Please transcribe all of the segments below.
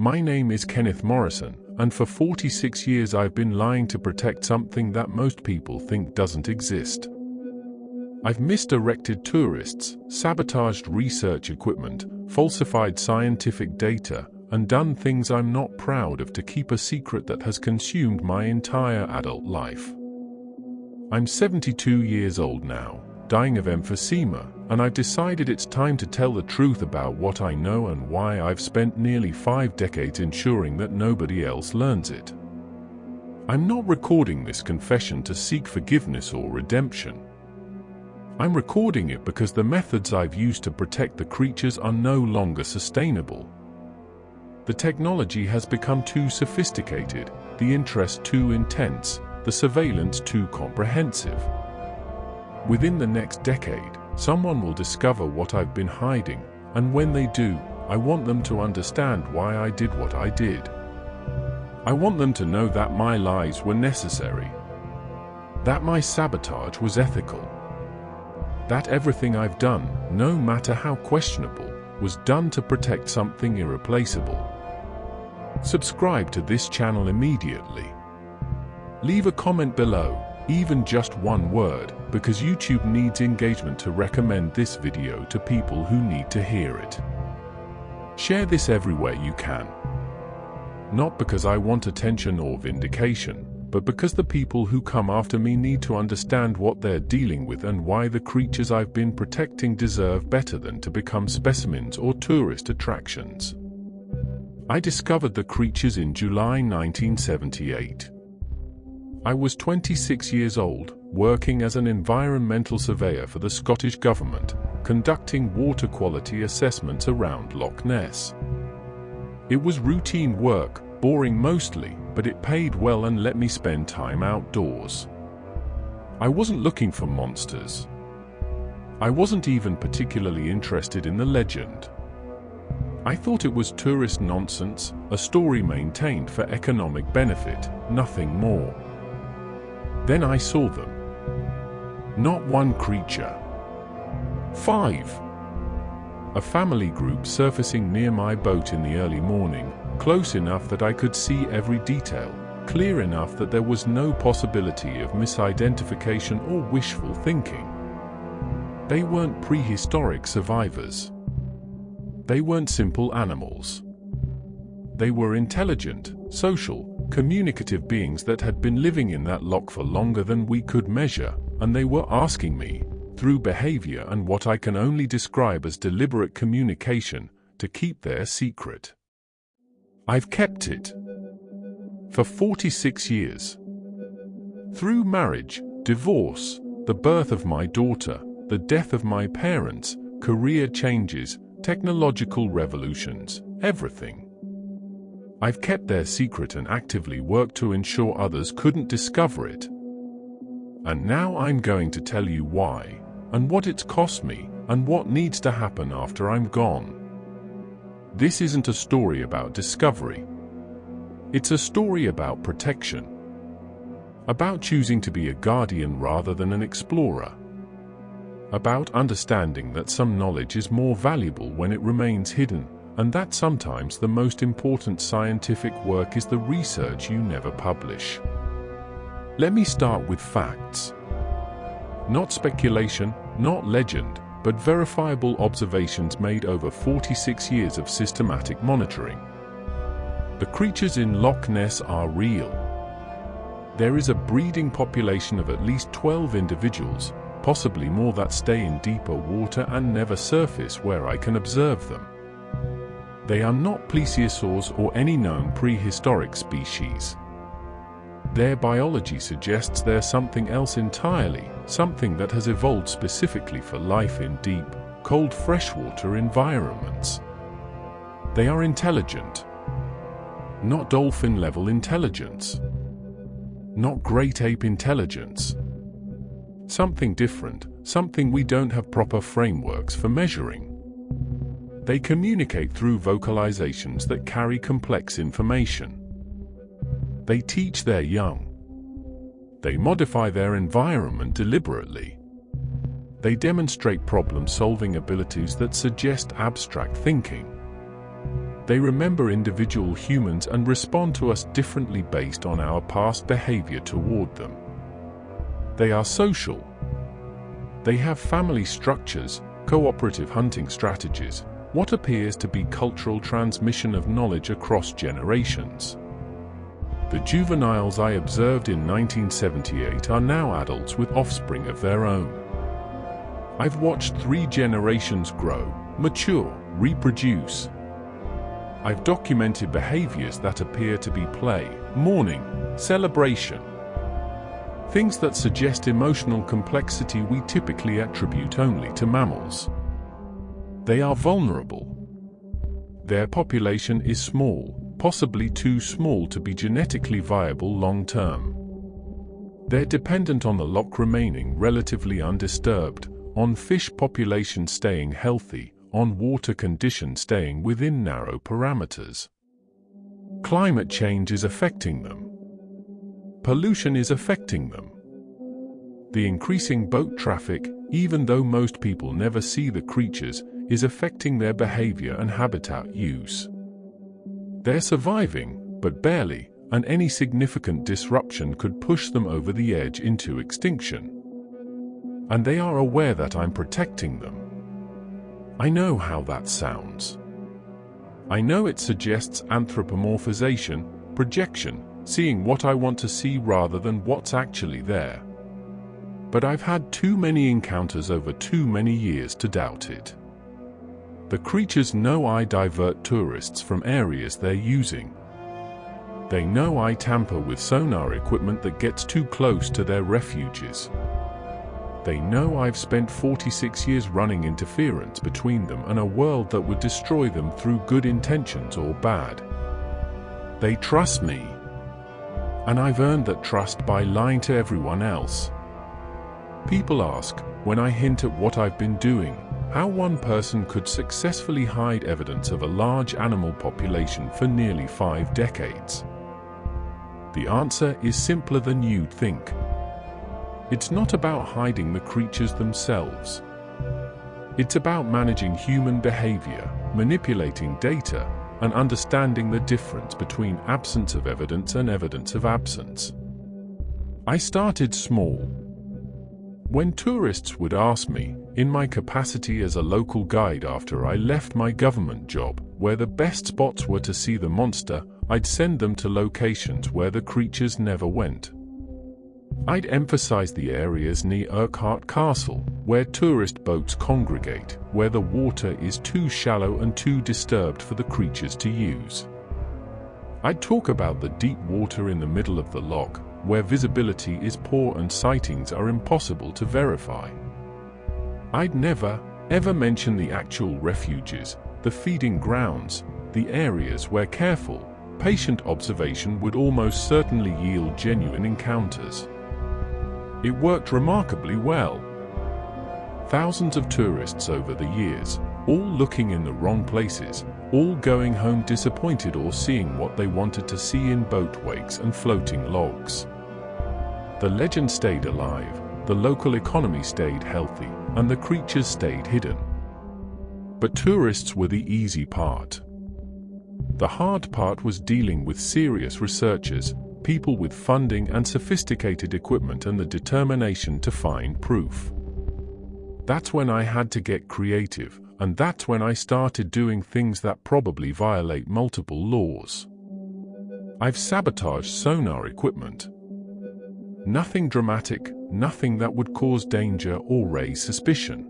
My name is Kenneth Morrison, and for 46 years I've been lying to protect something that most people think doesn't exist. I've misdirected tourists, sabotaged research equipment, falsified scientific data, and done things I'm not proud of to keep a secret that has consumed my entire adult life. I'm 72 years old now, dying of emphysema, and I've decided it's time to tell the truth about what I know and why I've spent nearly 5 decades ensuring that nobody else learns it. I'm not recording this confession to seek forgiveness or redemption. I'm recording it because the methods I've used to protect the creatures are no longer sustainable. The technology has become too sophisticated, the interest too intense, the surveillance too comprehensive. Within the next decade, someone will discover what I've been hiding, and when they do, I want them to understand why I did what I did. I want them to know that my lies were necessary, that my sabotage was ethical, that everything I've done, no matter how questionable, was done to protect something irreplaceable. Subscribe to this channel immediately. Leave a comment below, even just one word, because YouTube needs engagement to recommend this video to people who need to hear it. Share this everywhere you can. Not because I want attention or vindication, but because the people who come after me need to understand what they're dealing with and why the creatures I've been protecting deserve better than to become specimens or tourist attractions. I discovered the creatures in July 1978. I was 26 years old, working as an environmental surveyor for the Scottish Government, conducting water quality assessments around Loch Ness. It was routine work, boring mostly, but it paid well and let me spend time outdoors. I wasn't looking for monsters. I wasn't even particularly interested in the legend. I thought it was tourist nonsense, a story maintained for economic benefit, nothing more. Then I saw them. Not one creature. 5. A family group surfacing near my boat in the early morning, close enough that I could see every detail, clear enough that there was no possibility of misidentification or wishful thinking. They weren't prehistoric survivors. They weren't simple animals. They were intelligent, social, communicative beings that had been living in that loch for longer than we could measure, and they were asking me, through behavior and what I can only describe as deliberate communication, to keep their secret. I've kept it. For 46 years. Through marriage, divorce, the birth of my daughter, the death of my parents, career changes, technological revolutions, everything. I've kept their secret and actively worked to ensure others couldn't discover it. And now I'm going to tell you why, and what it's cost me, and what needs to happen after I'm gone. This isn't a story about discovery. It's a story about protection. About choosing to be a guardian rather than an explorer. About understanding that some knowledge is more valuable when it remains hidden, and that sometimes the most important scientific work is the research you never publish. Let me start with facts. Not speculation, not legend, but verifiable observations made over 46 years of systematic monitoring. The creatures in Loch Ness are real. There is a breeding population of at least 12 individuals, possibly more, that stay in deeper water and never surface where I can observe them. They are not plesiosaurs or any known prehistoric species. Their biology suggests they're something else entirely, something that has evolved specifically for life in deep, cold freshwater environments. They are intelligent. Not dolphin-level intelligence. Not great ape intelligence. Something different, something we don't have proper frameworks for measuring. They communicate through vocalizations that carry complex information. They teach their young. They modify their environment deliberately. They demonstrate problem-solving abilities that suggest abstract thinking. They remember individual humans and respond to us differently based on our past behavior toward them. They are social. They have family structures, cooperative hunting strategies, what appears to be cultural transmission of knowledge across generations. The juveniles I observed in 1978 are now adults with offspring of their own. I've watched 3 generations grow, mature, reproduce. I've documented behaviors that appear to be play, mourning, celebration. Things that suggest emotional complexity we typically attribute only to mammals. They are vulnerable. Their population is small, possibly too small to be genetically viable long-term. They're dependent on the loch remaining relatively undisturbed, on fish population staying healthy, on water conditions staying within narrow parameters. Climate change is affecting them. Pollution is affecting them. The increasing boat traffic, even though most people never see the creatures, is affecting their behavior and habitat use. They're surviving, but barely, and any significant disruption could push them over the edge into extinction. And they are aware that I'm protecting them. I know how that sounds. I know it suggests anthropomorphization, projection, seeing what I want to see rather than what's actually there. But I've had too many encounters over too many years to doubt it. The creatures know I divert tourists from areas they're using. They know I tamper with sonar equipment that gets too close to their refuges. They know I've spent 46 years running interference between them and a world that would destroy them through good intentions or bad. They trust me. And I've earned that trust by lying to everyone else. People ask, when I hint at what I've been doing, how one person could successfully hide evidence of a large animal population for nearly 5 decades. The answer is simpler than you'd think. It's not about hiding the creatures themselves. It's about managing human behavior, manipulating data, and understanding the difference between absence of evidence and evidence of absence. I started small. When tourists would ask me, in my capacity as a local guide after I left my government job, where the best spots were to see the monster, I'd send them to locations where the creatures never went. I'd emphasize the areas near Urquhart Castle, where tourist boats congregate, where the water is too shallow and too disturbed for the creatures to use. I'd talk about the deep water in the middle of the loch, where visibility is poor and sightings are impossible to verify. I'd never, ever mention the actual refuges, the feeding grounds, the areas where careful, patient observation would almost certainly yield genuine encounters. It worked remarkably well. Thousands of tourists over the years, all looking in the wrong places, all going home disappointed or seeing what they wanted to see in boat wakes and floating logs. The legend stayed alive, the local economy stayed healthy, and the creatures stayed hidden. But tourists were the easy part. The hard part was dealing with serious researchers, people with funding and sophisticated equipment and the determination to find proof. That's when I had to get creative, and that's when I started doing things that probably violate multiple laws. I've sabotaged sonar equipment. Nothing dramatic, nothing that would cause danger or raise suspicion.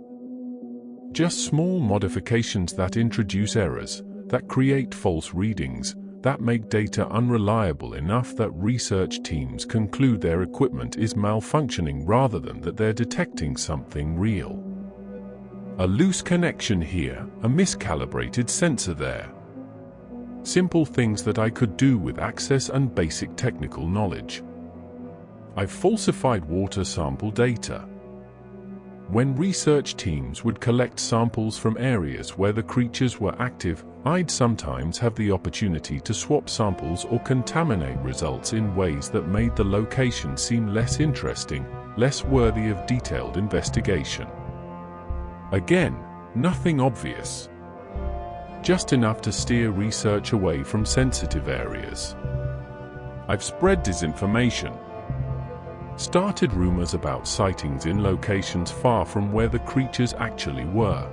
Just small modifications that introduce errors, that create false readings, that make data unreliable enough that research teams conclude their equipment is malfunctioning rather than that they're detecting something real. A loose connection here, a miscalibrated sensor there. Simple things that I could do with access and basic technical knowledge. I've falsified water sample data. When research teams would collect samples from areas where the creatures were active, I'd sometimes have the opportunity to swap samples or contaminate results in ways that made the location seem less interesting, less worthy of detailed investigation. Again, nothing obvious. just enough to steer research away from sensitive areas. I've spread disinformation, started rumors about sightings in locations far from where the creatures actually were,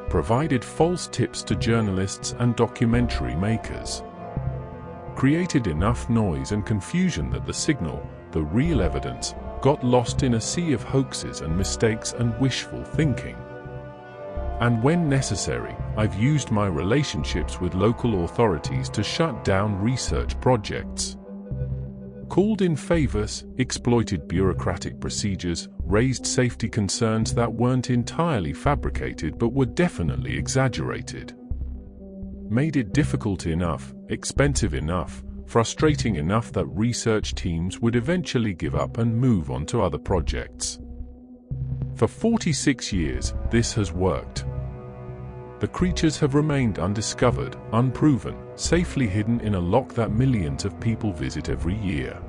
provided false tips to journalists and documentary makers, created enough noise and confusion that the signal, the real evidence, got lost in a sea of hoaxes and mistakes and wishful thinking. And when necessary, I've used my relationships with local authorities to shut down research projects, called in favors, exploited bureaucratic procedures, raised safety concerns that weren't entirely fabricated but were definitely exaggerated, made it difficult enough, expensive enough, frustrating enough that research teams would eventually give up and move on to other projects. For 46 years, this has worked. The creatures have remained undiscovered, unproven, safely hidden in a loch that millions of people visit every year.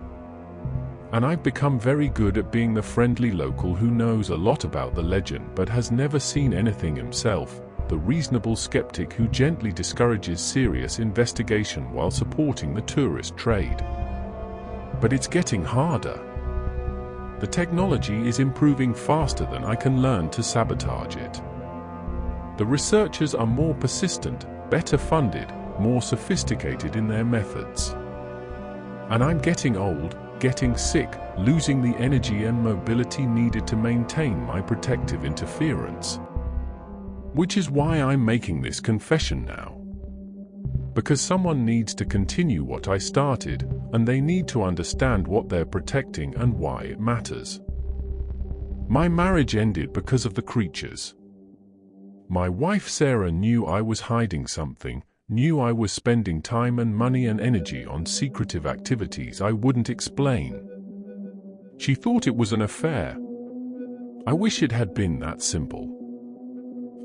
And I've become very good at being the friendly local who knows a lot about the legend but has never seen anything himself, the reasonable skeptic who gently discourages serious investigation while supporting the tourist trade. But it's getting harder. The technology is improving faster than I can learn to sabotage it. The researchers are more persistent, better funded, more sophisticated in their methods. And I'm getting old, getting sick, losing the energy and mobility needed to maintain my protective interference. Which is why I'm making this confession now. Because someone needs to continue what I started, and they need to understand what they're protecting and why it matters. My marriage ended because of the creatures. My wife Sarah knew I was hiding something, knew I was spending time and money and energy on secretive activities I wouldn't explain. She thought it was an affair. I wish it had been that simple.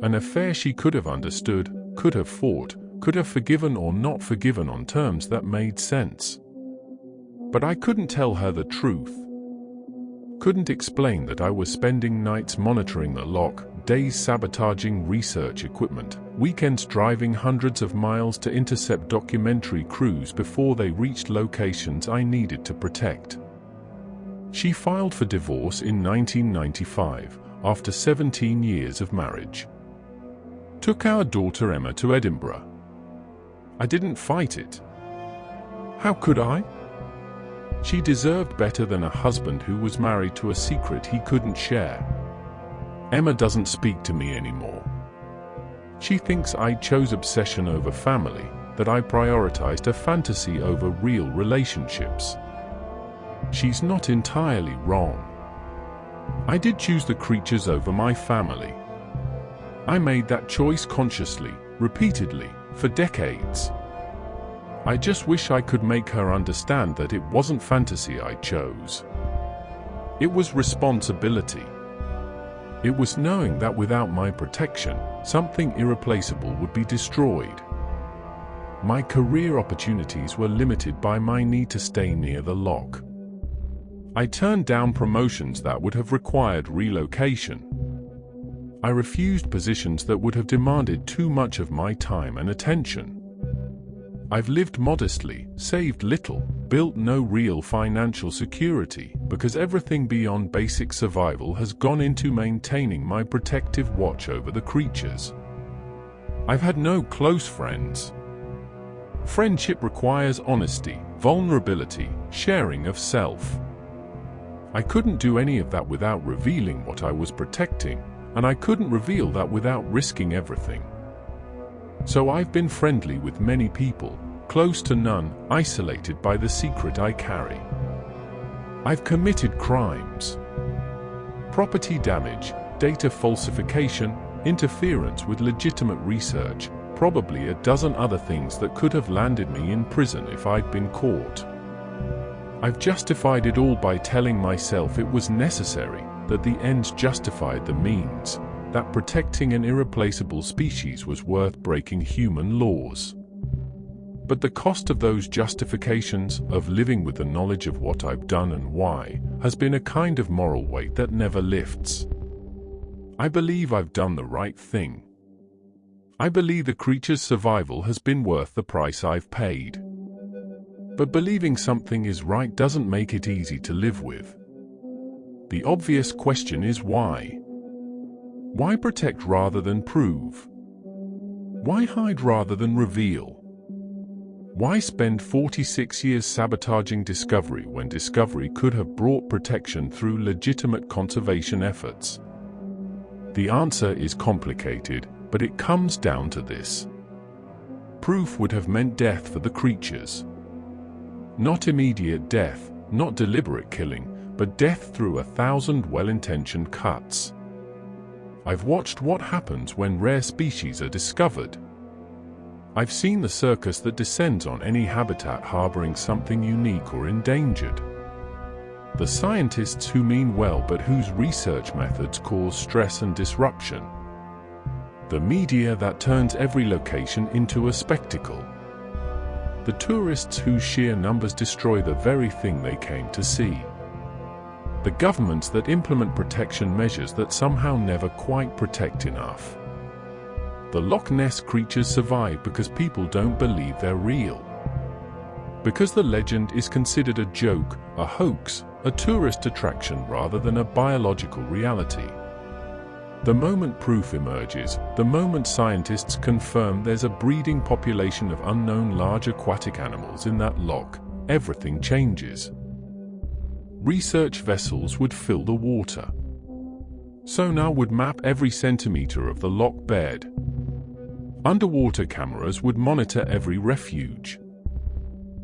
An affair she could have understood, could have fought, could have forgiven or not forgiven on terms that made sense. But I couldn't tell her the truth. Couldn't explain that I was spending nights monitoring the loch, days sabotaging research equipment, weekends driving hundreds of miles to intercept documentary crews before they reached locations I needed to protect. She filed for divorce in 1995, after 17 years of marriage. Took our daughter Emma to Edinburgh. I didn't fight it. How could I? She deserved better than a husband who was married to a secret he couldn't share. Emma doesn't speak to me anymore. She thinks I chose obsession over family, that I prioritized a fantasy over real relationships. She's not entirely wrong. I did choose the creatures over my family. I made that choice consciously, repeatedly, for decades. I just wish I could make her understand that it wasn't fantasy I chose. It was responsibility. It was knowing that without my protection, something irreplaceable would be destroyed. My career opportunities were limited by my need to stay near the loch. I turned down promotions that would have required relocation. I refused positions that would have demanded too much of my time and attention. I've lived modestly, saved little, built no real financial security, because everything beyond basic survival has gone into maintaining my protective watch over the creatures. I've had no close friends. Friendship requires honesty, vulnerability, sharing of self. I couldn't do any of that without revealing what I was protecting, and I couldn't reveal that without risking everything. So I've been friendly with many people, close to none, isolated by the secret I carry. I've committed crimes. Property damage, data falsification, interference with legitimate research, probably a dozen other things that could have landed me in prison if I'd been caught. I've justified it all by telling myself it was necessary, that the ends justified the means, that protecting an irreplaceable species was worth breaking human laws. But the cost of those justifications, of living with the knowledge of what I've done and why, has been a kind of moral weight that never lifts. I believe I've done the right thing. I believe the creature's survival has been worth the price I've paid. But believing something is right doesn't make it easy to live with. The obvious question is why? Why protect rather than prove? Why hide rather than reveal? Why spend 46 years sabotaging discovery when discovery could have brought protection through legitimate conservation efforts? The answer is complicated, but it comes down to this. Proof would have meant death for the creatures. Not immediate death, not deliberate killing, but death through 1,000 well-intentioned cuts. I've watched what happens when rare species are discovered. I've seen the circus that descends on any habitat harboring something unique or endangered. The scientists who mean well but whose research methods cause stress and disruption. The media that turns every location into a spectacle. The tourists whose sheer numbers destroy the very thing they came to see. The governments that implement protection measures that somehow never quite protect enough. The Loch Ness creatures survive because people don't believe they're real. Because the legend is considered a joke, a hoax, a tourist attraction rather than a biological reality. The moment proof emerges, the moment scientists confirm there's a breeding population of unknown large aquatic animals in that loch, everything changes. Research vessels would fill the water. Sonar would map every centimeter of the loch bed. Underwater cameras would monitor every refuge.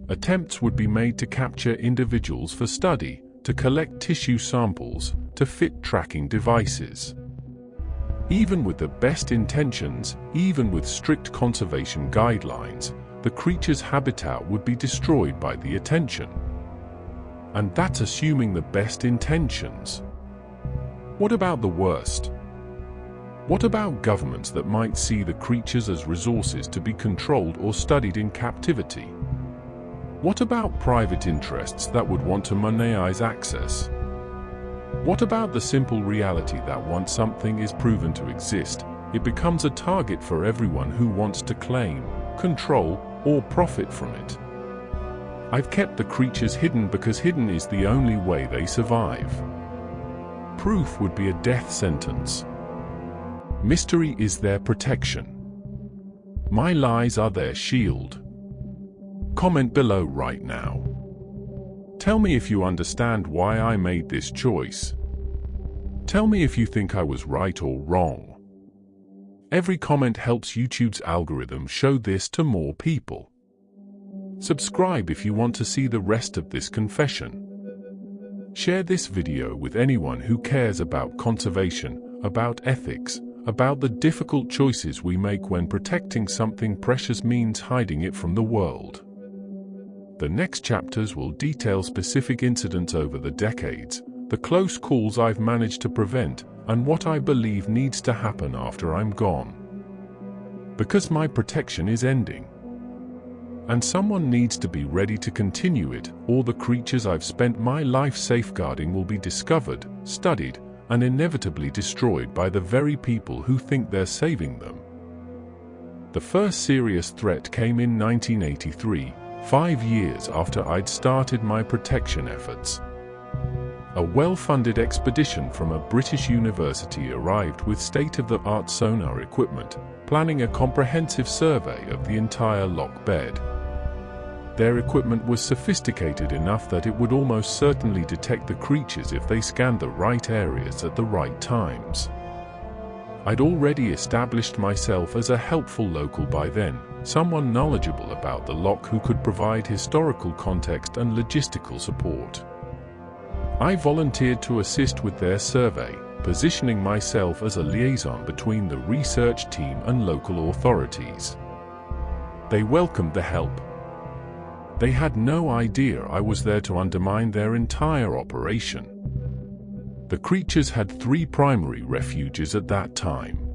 Attempts would be made to capture individuals for study, to collect tissue samples, to fit tracking devices. Even with the best intentions, even with strict conservation guidelines, the creature's habitat would be destroyed by the attention. And that's assuming the best intentions. What about the worst? What about governments that might see the creatures as resources to be controlled or studied in captivity? What about private interests that would want to monetize access? What about the simple reality that once something is proven to exist, it becomes a target for everyone who wants to claim, control, or profit from it? I've kept the creatures hidden because hidden is the only way they survive. Proof would be a death sentence. Mystery is their protection. My lies are their shield. Comment below right now. Tell me if you understand why I made this choice. Tell me if you think I was right or wrong. Every comment helps YouTube's algorithm show this to more people. Subscribe if you want to see the rest of this confession. Share this video with anyone who cares about conservation, about ethics, about the difficult choices we make when protecting something precious means hiding it from the world. The next chapters will detail specific incidents over the decades, the close calls I've managed to prevent, and what I believe needs to happen after I'm gone. Because my protection is ending. And someone needs to be ready to continue it, or the creatures I've spent my life safeguarding will be discovered, studied, and inevitably destroyed by the very people who think they're saving them. The first serious threat came in 1983, 5 years after I'd started my protection efforts. A well-funded expedition from a British university arrived with state-of-the-art sonar equipment, planning a comprehensive survey of the entire loch bed. Their equipment was sophisticated enough that it would almost certainly detect the creatures if they scanned the right areas at the right times. I'd already established myself as a helpful local by then, someone knowledgeable about the loch who could provide historical context and logistical support. I volunteered to assist with their survey, positioning myself as a liaison between the research team and local authorities. They welcomed the help. They had no idea I was there to undermine their entire operation. The creatures had 3 primary refuges at that time.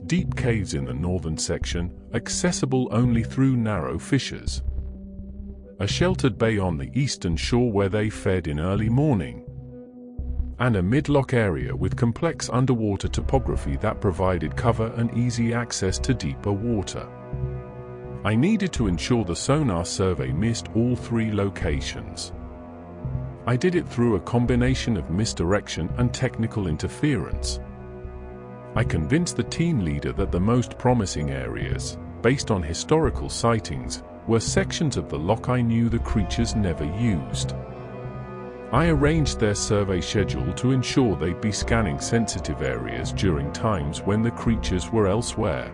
Deep caves in the northern section, accessible only through narrow fissures. A sheltered bay on the eastern shore where they fed in early morning. and a mid-loch area with complex underwater topography that provided cover and easy access to deeper water. I needed to ensure the sonar survey missed all 3 locations. I did it through a combination of misdirection and technical interference. I convinced the team leader that the most promising areas, based on historical sightings, were sections of the loch I knew the creatures never used. I arranged their survey schedule to ensure they'd be scanning sensitive areas during times when the creatures were elsewhere.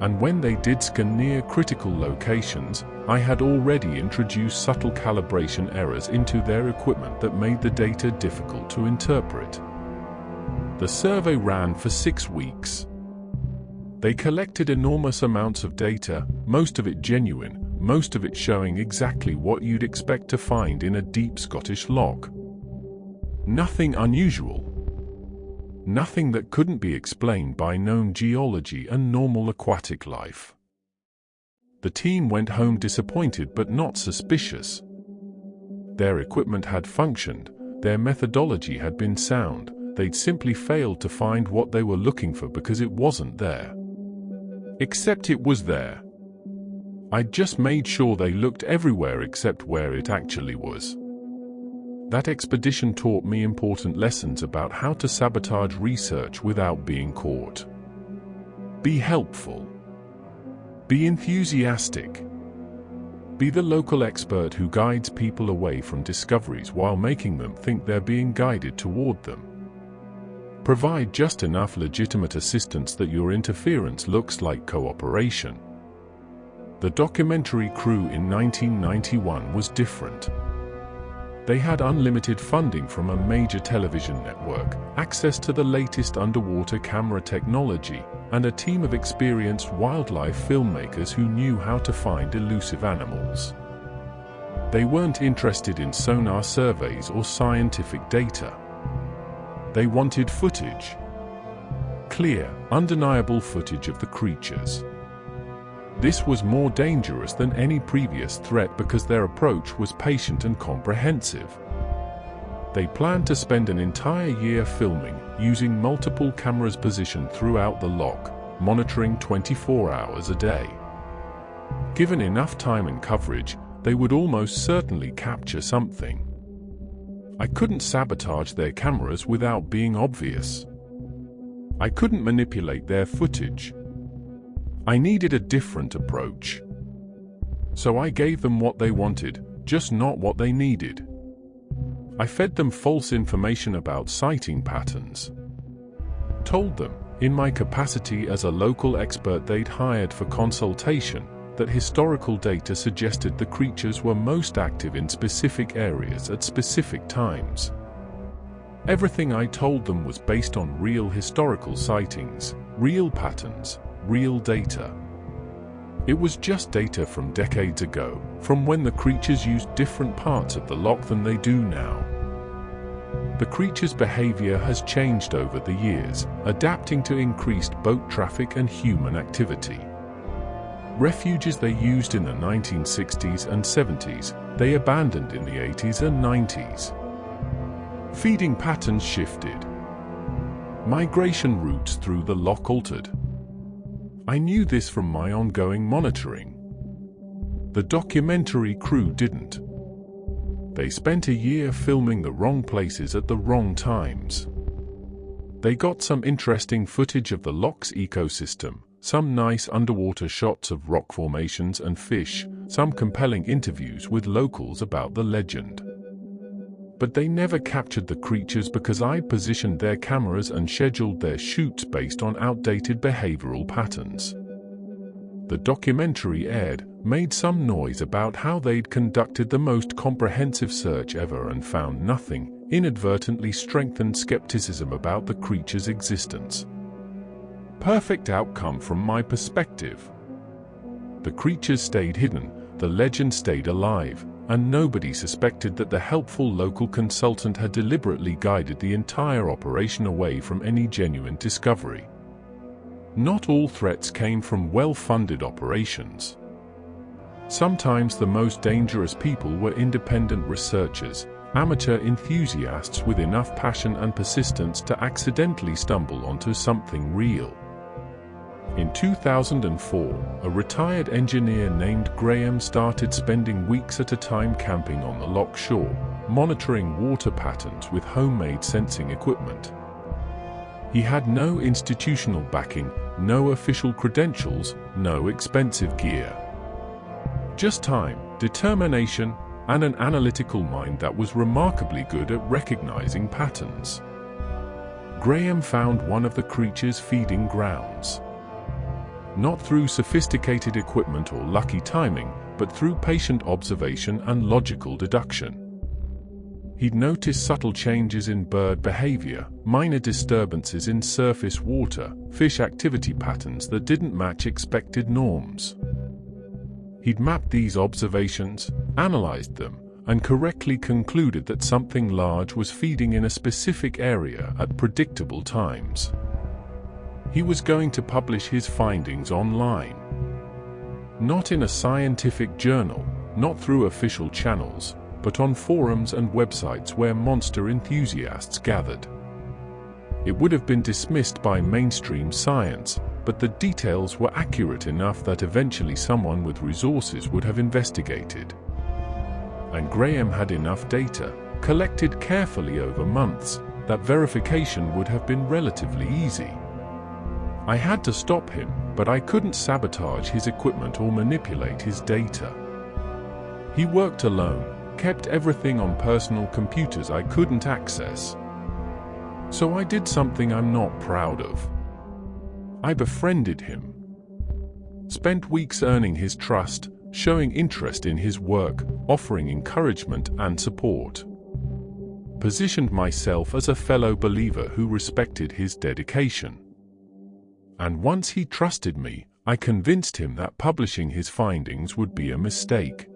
And when they did scan near critical locations, I had already introduced subtle calibration errors into their equipment that made the data difficult to interpret. The survey ran for 6 weeks. They collected enormous amounts of data, most of it genuine, most of it showing exactly what you'd expect to find in a deep Scottish loch. Nothing unusual. Nothing that couldn't be explained by known geology and normal aquatic life. The team went home disappointed but not suspicious. Their equipment had functioned, their methodology had been sound, they'd simply failed to find what they were looking for because it wasn't there. Except it was there. I'd just made sure they looked everywhere except where it actually was. That expedition taught me important lessons about how to sabotage research without being caught. Be helpful. Be enthusiastic. Be the local expert who guides people away from discoveries while making them think they're being guided toward them. Provide just enough legitimate assistance that your interference looks like cooperation. The documentary crew in 1991 was different. They had unlimited funding from a major television network, access to the latest underwater camera technology, and a team of experienced wildlife filmmakers who knew how to find elusive animals. They weren't interested in sonar surveys or scientific data. They wanted footage. Clear, undeniable footage of the creatures. This was more dangerous than any previous threat because their approach was patient and comprehensive. They planned to spend an entire year filming, using multiple cameras positioned throughout the loch, monitoring 24 hours a day. Given enough time and coverage, they would almost certainly capture something. I couldn't sabotage their cameras without being obvious. I couldn't manipulate their footage. I needed a different approach. So I gave them what they wanted, just not what they needed. I fed them false information about sighting patterns. Told them, in my capacity as a local expert they'd hired for consultation, that historical data suggested the creatures were most active in specific areas at specific times. Everything I told them was based on real historical sightings, real patterns, real data. It was just data from decades ago, from when the creatures used different parts of the loch than they do now. The creature's behavior has changed over the years, adapting to increased boat traffic and human activity. Refuges they used in the 1960s and 70s, they abandoned in the 80s and 90s. Feeding patterns shifted. Migration routes through the loch altered. I knew this from my ongoing monitoring. The documentary crew didn't. They spent a year filming the wrong places at the wrong times. They got some interesting footage of the loch's ecosystem, some nice underwater shots of rock formations and fish, some compelling interviews with locals about the legend. But they never captured the creatures because I'd positioned their cameras and scheduled their shoots based on outdated behavioral patterns. The documentary aired, made some noise about how they'd conducted the most comprehensive search ever and found nothing, inadvertently strengthened skepticism about the creature's existence. Perfect outcome from my perspective. The creatures stayed hidden, the legend stayed alive, and nobody suspected that the helpful local consultant had deliberately guided the entire operation away from any genuine discovery. Not all threats came from well-funded operations. Sometimes the most dangerous people were independent researchers, amateur enthusiasts with enough passion and persistence to accidentally stumble onto something real. In 2004, a retired engineer named Graham started spending weeks at a time camping on the Loch shore, monitoring water patterns with homemade sensing equipment. He had no institutional backing, no official credentials, no expensive gear. Just time, determination, and an analytical mind that was remarkably good at recognizing patterns. Graham found one of the creature's feeding grounds. Not through sophisticated equipment or lucky timing, but through patient observation and logical deduction. He'd noticed subtle changes in bird behavior, minor disturbances in surface water, fish activity patterns that didn't match expected norms. He'd mapped these observations, analyzed them, and correctly concluded that something large was feeding in a specific area at predictable times. He was going to publish his findings online. Not in a scientific journal, not through official channels, but on forums and websites where monster enthusiasts gathered. It would have been dismissed by mainstream science, but the details were accurate enough that eventually someone with resources would have investigated. And Graham had enough data, collected carefully over months, that verification would have been relatively easy. I had to stop him, but I couldn't sabotage his equipment or manipulate his data. He worked alone, kept everything on personal computers I couldn't access. So I did something I'm not proud of. I befriended him. Spent weeks earning his trust, showing interest in his work, offering encouragement and support. Positioned myself as a fellow believer who respected his dedication. And once he trusted me, I convinced him that publishing his findings would be a mistake.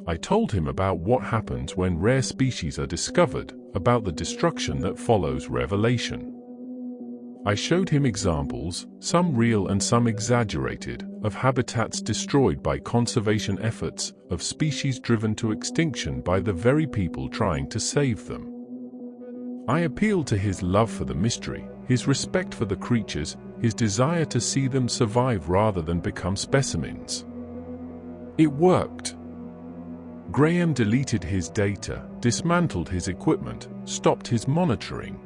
I told him about what happens when rare species are discovered, about the destruction that follows revelation. I showed him examples, some real and some exaggerated, of habitats destroyed by conservation efforts, of species driven to extinction by the very people trying to save them. I appealed to his love for the mystery, his respect for the creatures, his desire to see them survive rather than become specimens. It worked. Graham deleted his data, dismantled his equipment, stopped his monitoring.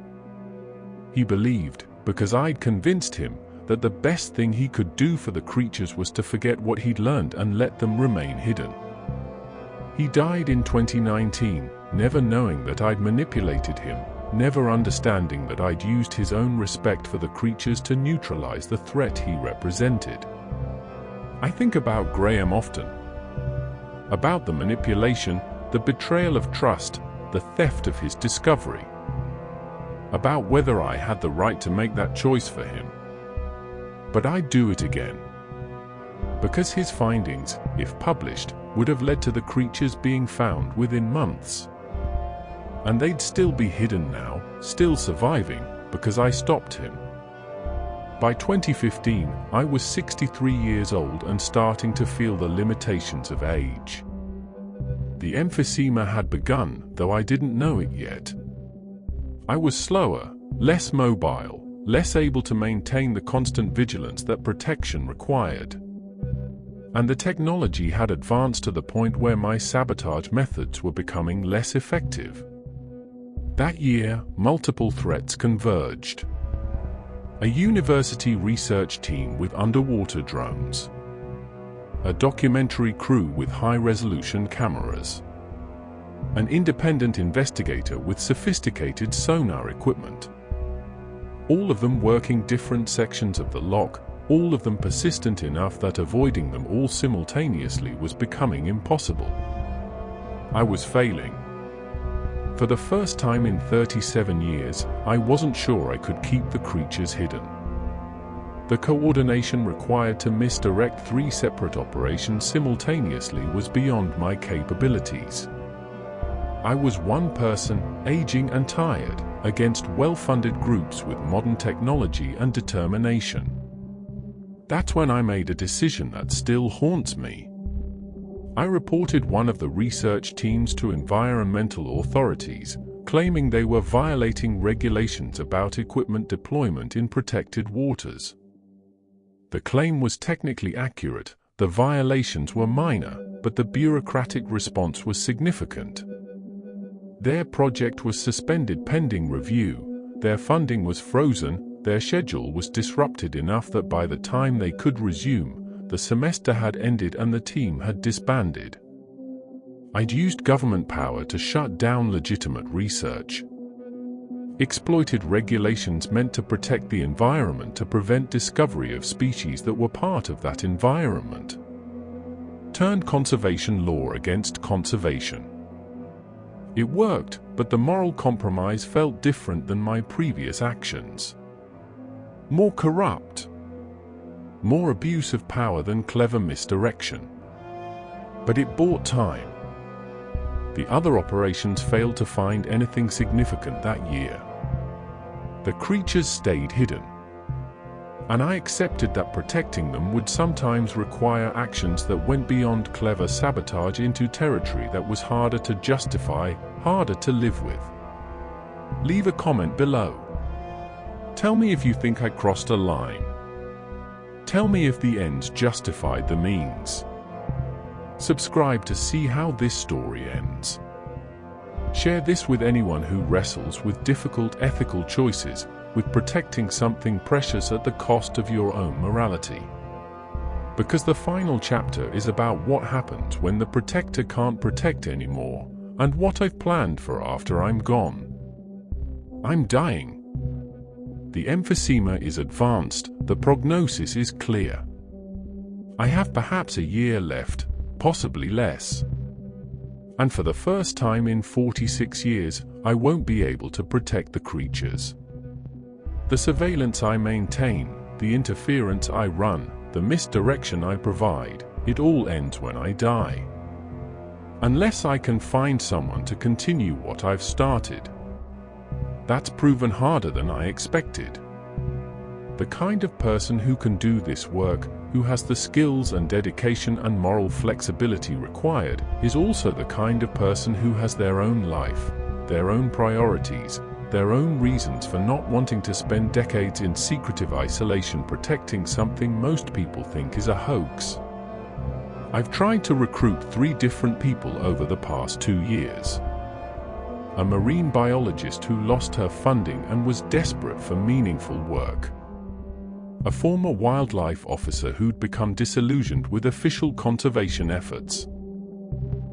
He believed, because I'd convinced him, that the best thing he could do for the creatures was to forget what he'd learned and let them remain hidden. He died in 2019, never knowing that I'd manipulated him, never understanding that I'd used his own respect for the creatures to neutralize the threat he represented. I think about Graham often. About the manipulation, the betrayal of trust, the theft of his discovery. About whether I had the right to make that choice for him. But I'd do it again. Because his findings, if published, would have led to the creatures being found within months. And they'd still be hidden now, still surviving, because I stopped him. By 2015, I was 63 years old and starting to feel the limitations of age. The emphysema had begun, though I didn't know it yet. I was slower, less mobile, less able to maintain the constant vigilance that protection required. And the technology had advanced to the point where my sabotage methods were becoming less effective. That year, multiple threats converged. A university research team with underwater drones. A documentary crew with high-resolution cameras. An independent investigator with sophisticated sonar equipment. All of them working different sections of the loch, all of them persistent enough that avoiding them all simultaneously was becoming impossible. I was failing. For the first time in 37 years, I wasn't sure I could keep the creatures hidden. The coordination required to misdirect 3 separate operations simultaneously was beyond my capabilities. I was one person, aging and tired, against well-funded groups with modern technology and determination. That's when I made a decision that still haunts me. I reported one of the research teams to environmental authorities, claiming they were violating regulations about equipment deployment in protected waters. The claim was technically accurate, the violations were minor, but the bureaucratic response was significant. Their project was suspended pending review, their funding was frozen, their schedule was disrupted enough that by the time they could resume, the semester had ended and the team had disbanded. I'd used government power to shut down legitimate research. Exploited regulations meant to protect the environment to prevent discovery of species that were part of that environment. Turned conservation law against conservation. It worked, but the moral compromise felt different than my previous actions. More corrupt. More abuse of power than clever misdirection. But it bought time. The other operations failed to find anything significant that year. The creatures stayed hidden. And I accepted that protecting them would sometimes require actions that went beyond clever sabotage into territory that was harder to justify, harder to live with. Leave a comment below. Tell me if you think I crossed a line. Tell me if the ends justified the means. Subscribe to see how this story ends. Share this with anyone who wrestles with difficult ethical choices, with protecting something precious at the cost of your own morality. Because the final chapter is about what happens when the protector can't protect anymore, and what I've planned for after I'm gone. I'm dying. The emphysema is advanced, the prognosis is clear. I have perhaps a year left, possibly less. And for the first time in 46 years, I won't be able to protect the creatures. The surveillance I maintain, the interference I run, the misdirection I provide, it all ends when I die. Unless I can find someone to continue what I've started. That's proven harder than I expected. The kind of person who can do this work, who has the skills and dedication and moral flexibility required, is also the kind of person who has their own life, their own priorities, their own reasons for not wanting to spend decades in secretive isolation protecting something most people think is a hoax. I've tried to recruit 3 different people over the past 2 years. A marine biologist who lost her funding and was desperate for meaningful work. A former wildlife officer who'd become disillusioned with official conservation efforts.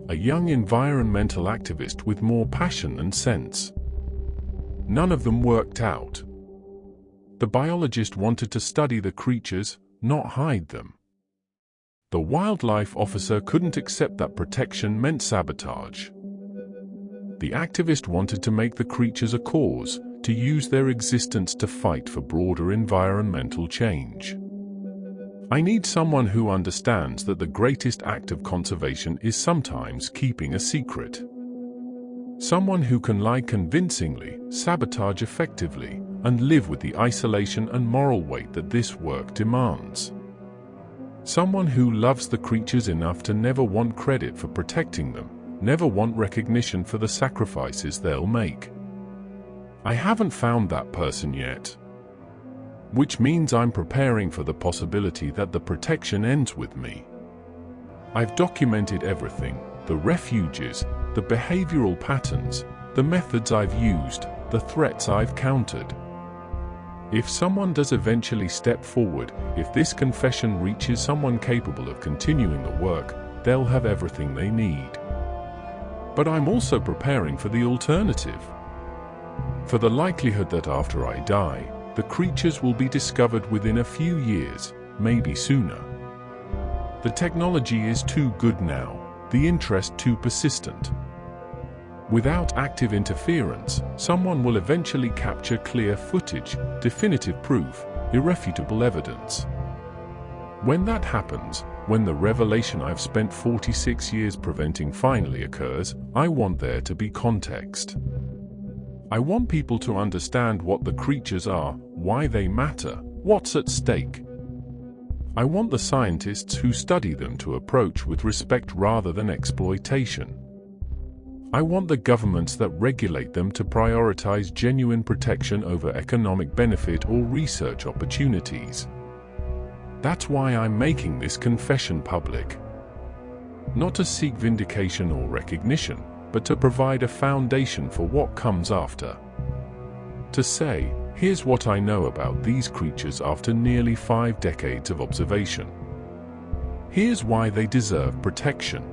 A young environmental activist with more passion and sense. None of them worked out. The biologist wanted to study the creatures, not hide them. The wildlife officer couldn't accept that protection meant sabotage. The activist wanted to make the creatures a cause, to use their existence to fight for broader environmental change. I need someone who understands that the greatest act of conservation is sometimes keeping a secret. Someone who can lie convincingly, sabotage effectively, and live with the isolation and moral weight that this work demands. Someone who loves the creatures enough to never want credit for protecting them, never want recognition for the sacrifices they'll make. I haven't found that person yet. Which means I'm preparing for the possibility that the protection ends with me. I've documented everything, the refuges, the behavioral patterns, the methods I've used, the threats I've countered. If someone does eventually step forward, if this confession reaches someone capable of continuing the work, they'll have everything they need. But I'm also preparing for the alternative. For the likelihood that after I die, the creatures will be discovered within a few years, maybe sooner. The technology is too good now, the interest too persistent. Without active interference, someone will eventually capture clear footage, definitive proof, irrefutable evidence. When that happens, when the revelation I've spent 46 years preventing finally occurs, I want there to be context. I want people to understand what the creatures are, why they matter, what's at stake. I want the scientists who study them to approach with respect rather than exploitation. I want the governments that regulate them to prioritize genuine protection over economic benefit or research opportunities. That's why I'm making this confession public. Not to seek vindication or recognition, but to provide a foundation for what comes after. To say, here's what I know about these creatures after nearly 5 decades of observation. Here's why they deserve protection.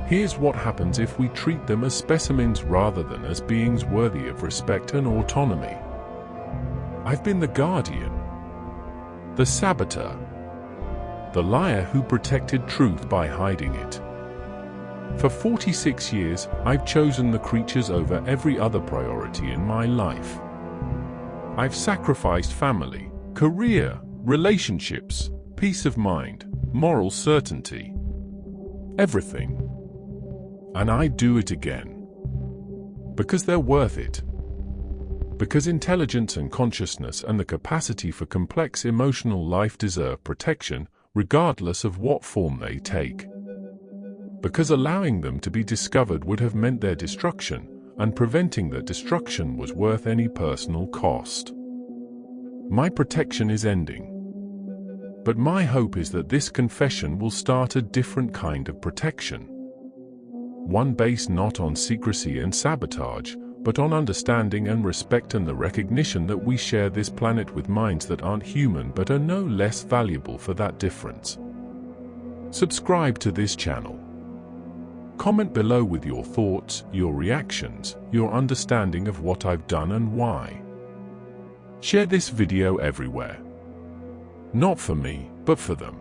Here's what happens if we treat them as specimens rather than as beings worthy of respect and autonomy. I've been the guardian, the saboteur, the liar who protected truth by hiding it. For 46 years, I've chosen the creatures over every other priority in my life. I've sacrificed family, career, relationships, peace of mind, moral certainty. Everything. And I'd do it again. Because they're worth it. Because intelligence and consciousness and the capacity for complex emotional life deserve protection, regardless of what form they take. Because allowing them to be discovered would have meant their destruction, and preventing their destruction was worth any personal cost. My protection is ending. But my hope is that this confession will start a different kind of protection. One based not on secrecy and sabotage, but on understanding and respect and the recognition that we share this planet with minds that aren't human but are no less valuable for that difference. Subscribe to this channel. Comment below with your thoughts, your reactions, your understanding of what I've done and why. Share this video everywhere. Not for me, but for them.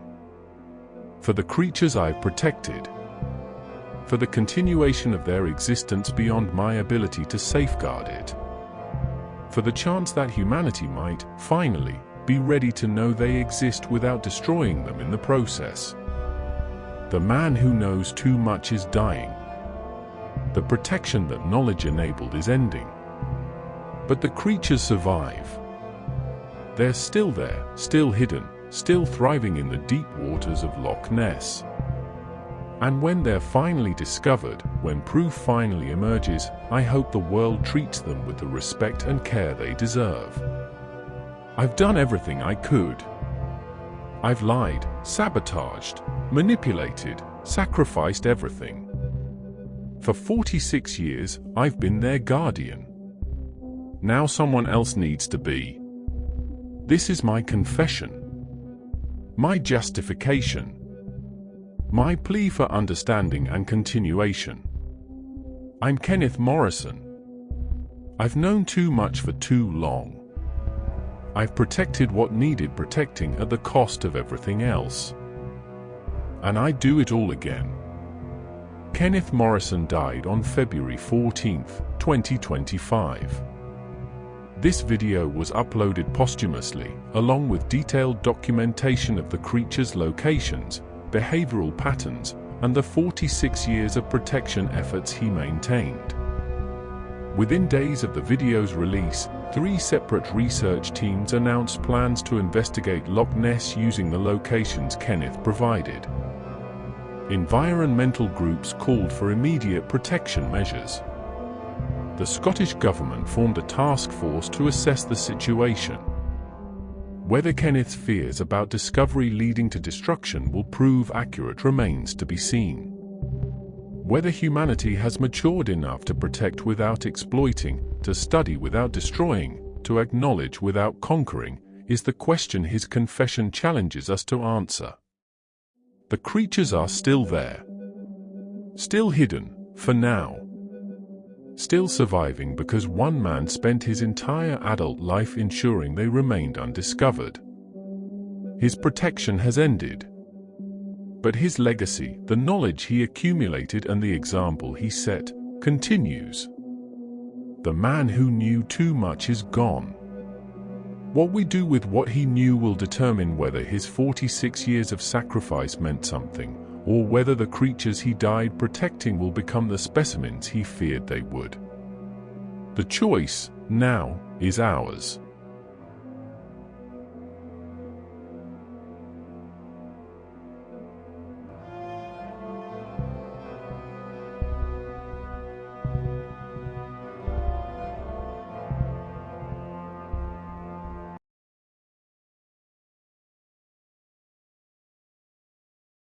For the creatures I've protected. For the continuation of their existence beyond my ability to safeguard it. For the chance that humanity might, finally, be ready to know they exist without destroying them in the process. The man who knows too much is dying. The protection that knowledge enabled is ending. But the creatures survive. They're still there, still hidden, still thriving in the deep waters of Loch Ness. And when they're finally discovered, when proof finally emerges, I hope the world treats them with the respect and care they deserve. I've done everything I could. I've lied, sabotaged, manipulated, sacrificed everything. For 46 years, I've been their guardian. Now someone else needs to be. This is my confession. My justification. My plea for understanding and continuation. I'm Kenneth Morrison. I've known too much for too long. I've protected what needed protecting at the cost of everything else. And I'd do it all again. Kenneth Morrison died on February 14, 2025. This video was uploaded posthumously, along with detailed documentation of the creature's locations, behavioral patterns, and the 46 years of protection efforts he maintained. Within days of the video's release, 3 separate research teams announced plans to investigate Loch Ness using the locations Kenneth provided. Environmental groups called for immediate protection measures. The Scottish government formed a task force to assess the situation. Whether Kenneth's fears about discovery leading to destruction will prove accurate remains to be seen. Whether humanity has matured enough to protect without exploiting, to study without destroying, to acknowledge without conquering, is the question his confession challenges us to answer. The creatures are still there. Still hidden, for now. Still surviving because one man spent his entire adult life ensuring they remained undiscovered. His protection has ended. But his legacy, the knowledge he accumulated and the example he set, continues. The man who knew too much is gone. What we do with what he knew will determine whether his 46 years of sacrifice meant something, or whether the creatures he died protecting will become the specimens he feared they would. The choice, now, is ours.